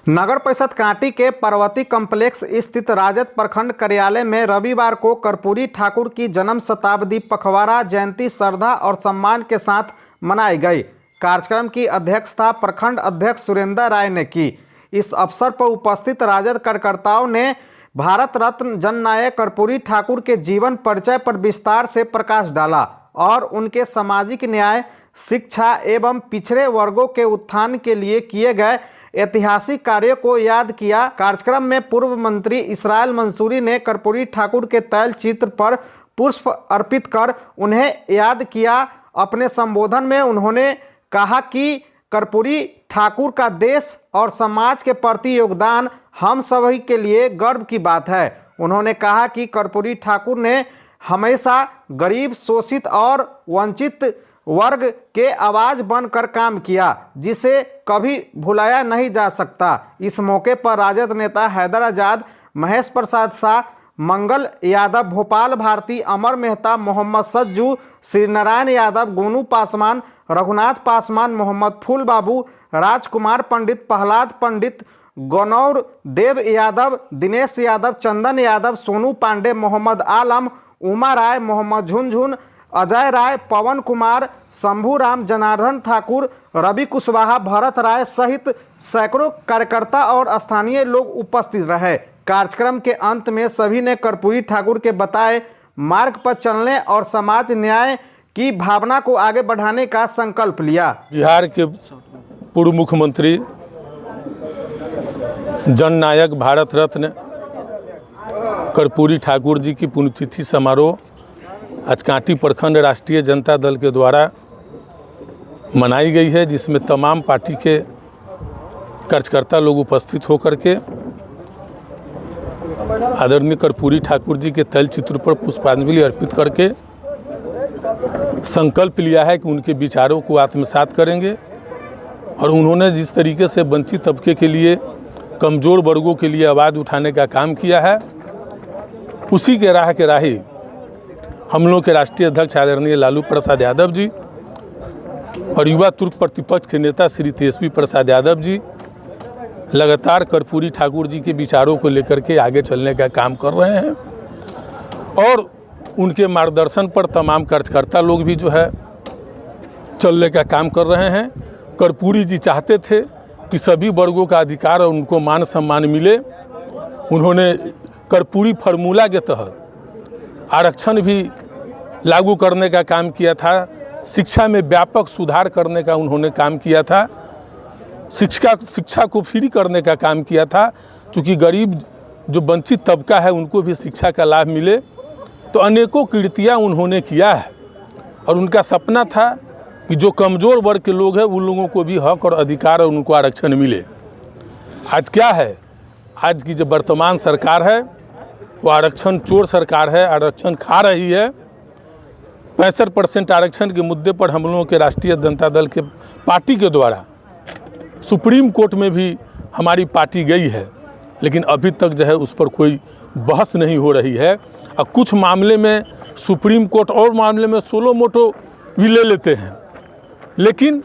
नगर परिषद कांटी के पार्वती कॉम्प्लेक्स स्थित राजद प्रखंड कार्यालय में रविवार को कर्पूरी ठाकुर की जन्म शताब्दी पखवाड़ा जयंती श्रद्धा और सम्मान के साथ मनाई गई। कार्यक्रम की अध्यक्षता प्रखंड अध्यक्ष सुरेंद्र राय ने की। इस अवसर पर उपस्थित राजद कार्यकर्ताओं ने भारत रत्न जननायक कर्पूरी ठाकुर के जीवन परिचय पर विस्तार से प्रकाश डाला और उनके सामाजिक न्याय, शिक्षा एवं पिछड़े वर्गों के उत्थान के लिए किए गए ऐतिहासिक कार्यों को याद किया। कार्यक्रम में पूर्व मंत्री इसराइल मंसूरी ने कर्पूरी ठाकुर के तैल चित्र पर पुष्प अर्पित कर उन्हें याद किया। अपने संबोधन में उन्होंने कहा कि कर्पूरी ठाकुर का देश और समाज के प्रति योगदान हम सभी के लिए गर्व की बात है। उन्होंने कहा कि कर्पूरी ठाकुर ने हमेशा गरीब, शोषित और वंचित वर्ग के आवाज बनकर काम किया, जिसे कभी भुलाया नहीं जा सकता। इस मौके पर राजद नेता हैदर आजाद, महेश प्रसाद शाह, मंगल यादव, भोपाल भारती, अमर मेहता, मोहम्मद सज्जू, श्रीनारायण यादव, गोनू पासवान, रघुनाथ पासवान, मोहम्मद फूल बाबू, राजकुमार पंडित, प्रहलाद पंडित, गनौर देव यादव, दिनेश यादव, चंदन यादव, सोनू पांडे, मोहम्मद आलम, उमा राय, मोहम्मद झुनझुन, अजय राय, पवन कुमार, शंभू राम, जनार्दन ठाकुर, रवि कुशवाहा, भरत राय सहित सैकड़ों कार्यकर्ता और स्थानीय लोग उपस्थित रहे। कार्यक्रम के अंत में सभी ने कर्पूरी ठाकुर के बताए मार्ग पर चलने और समाज न्याय की भावना को आगे बढ़ाने का संकल्प लिया। बिहार के पूर्व मुख्यमंत्री, जननायक, भारत रत्न कर्पूरी ठाकुर जी की पुण्यतिथि समारोह आज कांटी प्रखंड राष्ट्रीय जनता दल के द्वारा मनाई गई है, जिसमें तमाम पार्टी के कार्यकर्ता लोग उपस्थित होकर के आदरणीय कर्पूरी ठाकुर जी के तैल चित्र पर पुष्पांजलि अर्पित करके संकल्प लिया है कि उनके विचारों को आत्मसात करेंगे। और उन्होंने जिस तरीके से वंचित तबके के लिए, कमज़ोर वर्गों के लिए आवाज़ उठाने का काम किया है, उसी के राह के राही हम लोग के राष्ट्रीय अध्यक्ष आदरणीय लालू प्रसाद यादव जी और युवा तुर्क प्रतिपक्ष के नेता श्री तेजस्वी प्रसाद यादव जी लगातार कर्पूरी ठाकुर जी के विचारों को लेकर के आगे चलने का काम कर रहे हैं। और उनके मार्गदर्शन पर तमाम कार्यकर्ता लोग भी जो है चलने का काम कर रहे हैं। कर्पूरी जी चाहते थे कि सभी वर्गों का अधिकार और उनको मान सम्मान मिले। उन्होंने कर्पूरी फार्मूला के तहत आरक्षण भी लागू करने का काम किया था, शिक्षा में व्यापक सुधार करने का उन्होंने काम किया था, शिक्षा को फ्री करने का काम किया था, क्योंकि गरीब जो वंचित तबका है उनको भी शिक्षा का लाभ मिले। तो अनेकों कृतियाँ उन्होंने किया है और उनका सपना था कि जो कमज़ोर वर्ग के लोग हैं उन लोगों को भी हक और अधिकार और उनको आरक्षण मिले। आज क्या है, आज की जो वर्तमान सरकार है वो आरक्षण चोर सरकार है, आरक्षण खा रही है। 65% आरक्षण के मुद्दे पर हम लोगों के राष्ट्रीय जनता दल के पार्टी के द्वारा सुप्रीम कोर्ट में भी हमारी पार्टी गई है, लेकिन अभी तक जो है उस पर कोई बहस नहीं हो रही है। और कुछ मामले में सुप्रीम कोर्ट और मामले में सोलो मोटो भी ले लेते हैं, लेकिन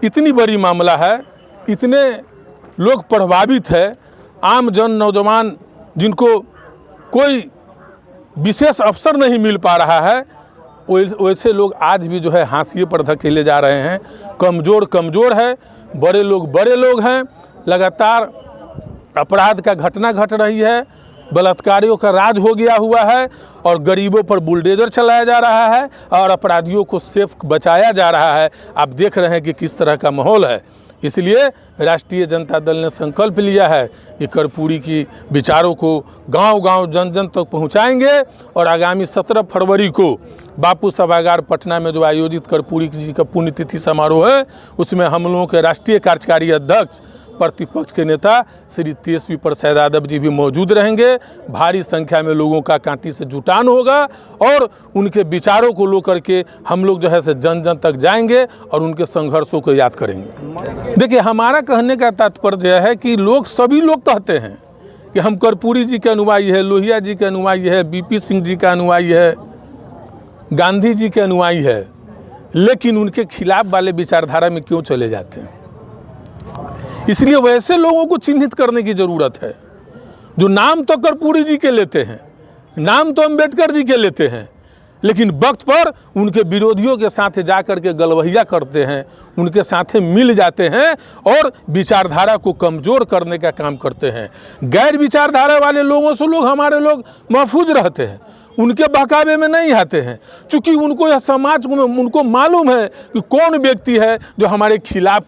इतनी बड़ी मामला है, इतने लोग प्रभावित है, आम जन, नौजवान जिनको कोई विशेष अवसर नहीं मिल पा रहा है, वैसे लोग आज भी जो है हाशिए पर धकेले जा रहे हैं। कमज़ोर है, बड़े लोग हैं। लगातार अपराध का घटना घट रही है, बलात्कारियों का राज हो गया हुआ है और गरीबों पर बुलडोजर चलाया जा रहा है और अपराधियों को सेफ बचाया जा रहा है। आप देख रहे हैं कि किस तरह का माहौल है। इसलिए राष्ट्रीय जनता दल ने संकल्प लिया है कि कर्पूरी की विचारों को गांव-गांव, जन-जन तक पहुंचाएंगे और आगामी 17 फरवरी को बापू सभागार पटना में जो आयोजित कर्पूरी जी का पुण्यतिथि समारोह है, उसमें हम लोगों के राष्ट्रीय कार्यकारी अध्यक्ष, प्रतिपक्ष के नेता श्री तेजस्वी प्रसाद यादव जी भी मौजूद रहेंगे। भारी संख्या में लोगों का कांटी से जुटान होगा और उनके विचारों को लेकर के हम लोग जो है से जन तक जाएंगे और उनके संघर्षों को याद करेंगे। देखिए, हमारा कहने का तात्पर्य है कि सभी लोग कहते हैं कि हम कर्पूरी जी के अनुयायी है, लोहिया जी के अनुयायी है, बीपी सिंह जी का अनुयायी है, गांधी जी के अनुयायी है, लेकिन उनके खिलाफ वाले विचारधारा में क्यों चले जाते हैं? इसलिए वैसे लोगों को चिन्हित करने की ज़रूरत है जो नाम तो कर्पूरी जी के लेते हैं, नाम तो अंबेडकर जी के लेते हैं, लेकिन वक्त पर उनके विरोधियों के साथ जाकर के गलवहिया करते हैं, उनके साथ मिल जाते हैं और विचारधारा को कमज़ोर करने का काम करते हैं। गैर विचारधारा वाले लोगों से हमारे लोग महफूज रहते हैं, उनके बहकावे में नहीं आते हैं, चूँकि उनको यह समाज में उनको मालूम है कि कौन व्यक्ति है जो हमारे खिलाफ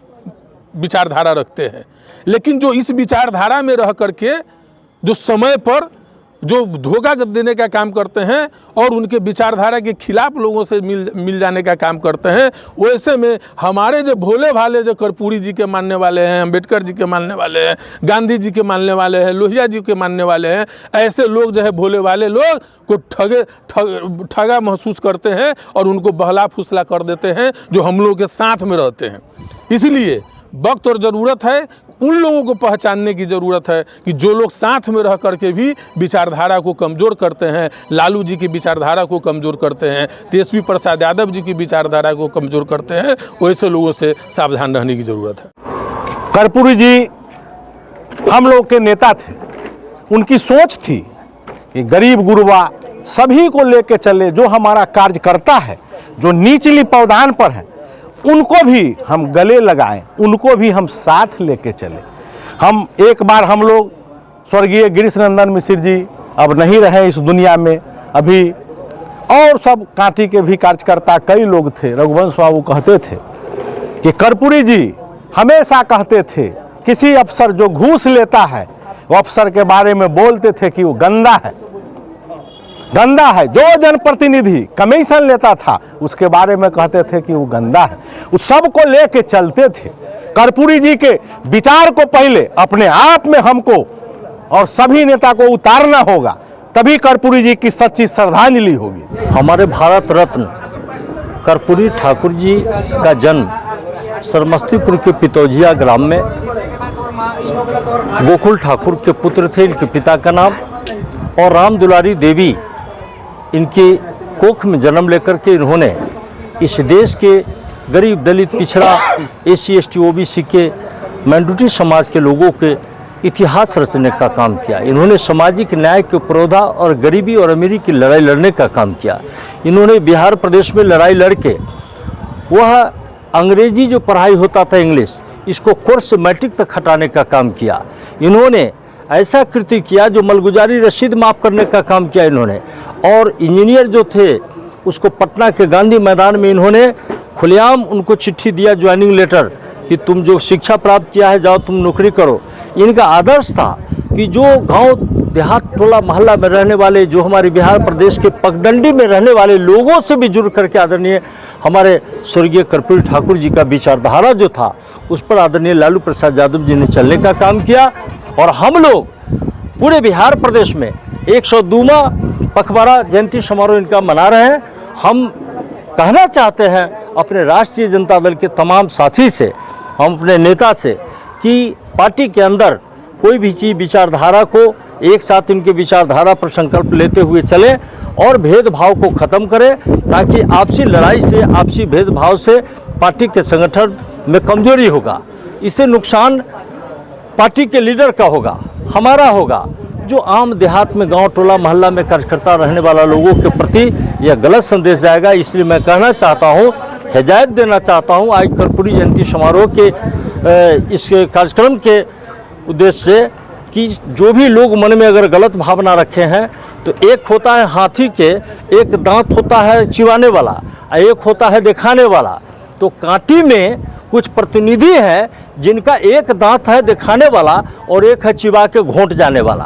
विचारधारा रखते हैं। लेकिन जो इस विचारधारा में रह करके जो समय पर जो धोखा देने का काम करते हैं और उनके विचारधारा के खिलाफ लोगों से मिल जाने का काम करते हैं, वैसे में हमारे जो भोले भाले जो कर्पूरी जी के मानने वाले हैं, अंबेडकर जी के मानने वाले हैं, गांधी जी के मानने वाले हैं, लोहिया जी के मानने वाले हैं, ऐसे लोग जो है भोले भाले लोग को ठगा महसूस करते हैं और उनको बहला फुसला कर देते हैं जो हम लोग के साथ में रहते हैं। इसलिए वक्त और ज़रूरत है, उन लोगों को पहचानने की ज़रूरत है कि जो लोग साथ में रह करके भी विचारधारा को कमज़ोर करते हैं, लालू जी की विचारधारा को कमज़ोर करते हैं, तेजस्वी प्रसाद यादव जी की विचारधारा को कमज़ोर करते हैं, वैसे लोगों से सावधान रहने की ज़रूरत है। कर्पूरी जी हम लोग के नेता थे, उनकी सोच थी कि गरीब गुरबा सभी को लेके चले, जो हमारा कार्यकर्ता है, जो निचली पौधान पर है, उनको भी हम गले लगाएं, उनको भी हम साथ लेके चले। हम एक बार हम लोग स्वर्गीय गिरीश नंदन मिश्र जी अब नहीं रहे इस दुनिया में अभी, और सब कांटी के भी कार्यकर्ता कई लोग थे। रघुवंश बाबू कहते थे कि कर्पूरी जी हमेशा कहते थे किसी अफसर जो घूस लेता है वो अफसर के बारे में बोलते थे कि वो गंदा है, गंदा है। जो जनप्रतिनिधि कमीशन लेता था उसके बारे में कहते थे कि वो गंदा है। उस सबको लेके चलते थे। कर्पूरी जी के विचार को पहले अपने आप में हमको और सभी नेता को उतारना होगा, तभी कर्पूरी जी की सच्ची श्रद्धांजलि होगी। हमारे भारत रत्न कर्पूरी ठाकुर जी का जन्म सरमस्तीपुर के पितौजिया ग्राम में गोकुल ठाकुर के पुत्र थे, इनके पिता का नाम, और राम दुलारी देवी इनकी कोख में जन्म लेकर के इन्होंने इस देश के गरीब दलित पिछड़ा SC ST OBC के माइनॉरिटी समाज के लोगों के इतिहास रचने का काम किया। इन्होंने सामाजिक न्याय के पुरोधा और गरीबी और अमीरी की लड़ाई लड़ने का काम किया। इन्होंने बिहार प्रदेश में लड़ाई लड़के वह अंग्रेजी जो पढ़ाई होता था इंग्लिश, इसको कोर्स से मैट्रिक तक हटाने का काम किया। इन्होंने ऐसा कृत्य किया जो मलगुजारी रसीद माफ़ करने का काम किया इन्होंने। और इंजीनियर जो थे उसको पटना के गांधी मैदान में इन्होंने खुलेआम उनको चिट्ठी दिया, ज्वाइनिंग लेटर, कि तुम जो शिक्षा प्राप्त किया है जाओ तुम नौकरी करो। इनका आदर्श था कि जो गांव देहात टोला मोहल्ला में रहने वाले, जो हमारे बिहार प्रदेश के पगडंडी में रहने वाले लोगों से भी जुड़ करके आदरणीय हमारे स्वर्गीय कर्पूरी ठाकुर जी का विचारधारा जो था उस पर आदरणीय लालू प्रसाद यादव जी ने चलने का काम किया। और हम लोग पूरे बिहार प्रदेश में 102वां पखवाड़ा जयंती समारोह इनका मना रहे हैं। हम कहना चाहते हैं अपने राष्ट्रीय जनता दल के तमाम साथी से, हम अपने नेता से, कि पार्टी के अंदर कोई भी चीज़ विचारधारा को एक साथ इनके विचारधारा पर संकल्प लेते हुए चले और भेदभाव को ख़त्म करें, ताकि आपसी लड़ाई से, आपसी भेदभाव से पार्टी के संगठन में कमजोरी होगा। इससे नुकसान पार्टी के लीडर का होगा, हमारा होगा। जो आम देहात में गांव टोला मोहल्ला में कार्यकर्ता रहने वाला लोगों के प्रति यह गलत संदेश जाएगा। इसलिए मैं कहना चाहता हूं, हिदायत देना चाहता हूं आज कर्पूरी जयंती समारोह के इस कार्यक्रम के उद्देश्य से, कि जो भी लोग मन में अगर गलत भावना रखे हैं, तो एक होता है हाथी के एक दांत होता है चिबाने वाला और एक होता है दिखाने वाला। तो कांटी में कुछ प्रतिनिधि हैं जिनका एक दांत है दिखाने वाला और एक है चिबा के घोंट जाने वाला।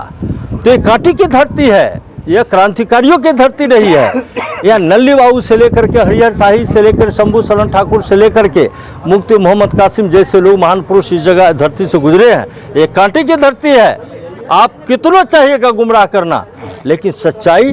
तो ये कांटी की धरती है, यह क्रांतिकारियों की धरती नहीं है। यह नल्ली बाबू से लेकर के हरिहर शाही से लेकर शंभू शरण ठाकुर से लेकर के मुफ्ती मोहम्मद कासिम जैसे लोग महान पुरुष इस जगह धरती से गुजरे हैं। ये कांटे की धरती है। आप कितना चाहिएगा गुमराह करना, लेकिन सच्चाई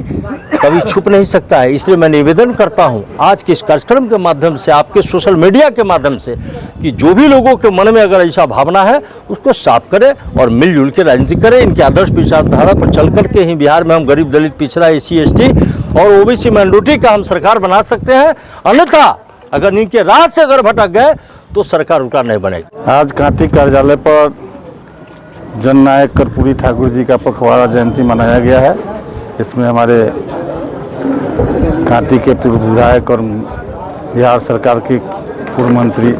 कभी छुप नहीं सकता है। इसलिए मैं निवेदन करता हूं आज के इस कार्यक्रम के माध्यम से, आपके सोशल मीडिया के माध्यम से, कि जो भी लोगों के मन में अगर ऐसा भावना है उसको साफ करें और मिलजुल के राजनीति करें। इनके आदर्श विचारधारा पर चल करके ही बिहार में हम गरीब दलित पिछड़ा SC ST और OBC माइनॉरिटी का हम सरकार बना सकते हैं। अन्यथा अगर इनके राह से अगर भटक गए तो सरकार उनका नहीं बनेगी। आज कांटी कार्यालय पर जननायक कर्पूरी ठाकुर जी का पखवाड़ा जयंती मनाया गया है। इसमें हमारे कांटी के पूर्व विधायक और बिहार सरकार के पूर्व मंत्री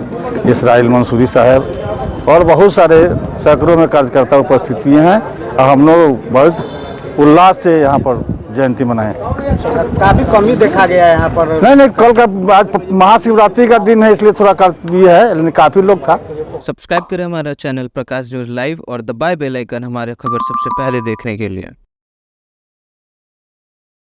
इसराइल मंसूरी साहब और बहुत सारे सैकड़ों में कार्यकर्ता उपस्थित हुए हैं और हम लोग बहुत उल्लास से यहाँ पर जयंती मनाए। काफ़ी कमी देखा गया है यहाँ पर। नहीं, कल का आज महाशिवरात्रि का दिन है, इसलिए थोड़ा ये है, लेकिन काफ़ी लोग था। सब्सक्राइब करें हमारा चैनल प्रकाश न्यूज़ लाइव और दबाए बेल आइकन हमारे खबर सबसे पहले देखने के लिए।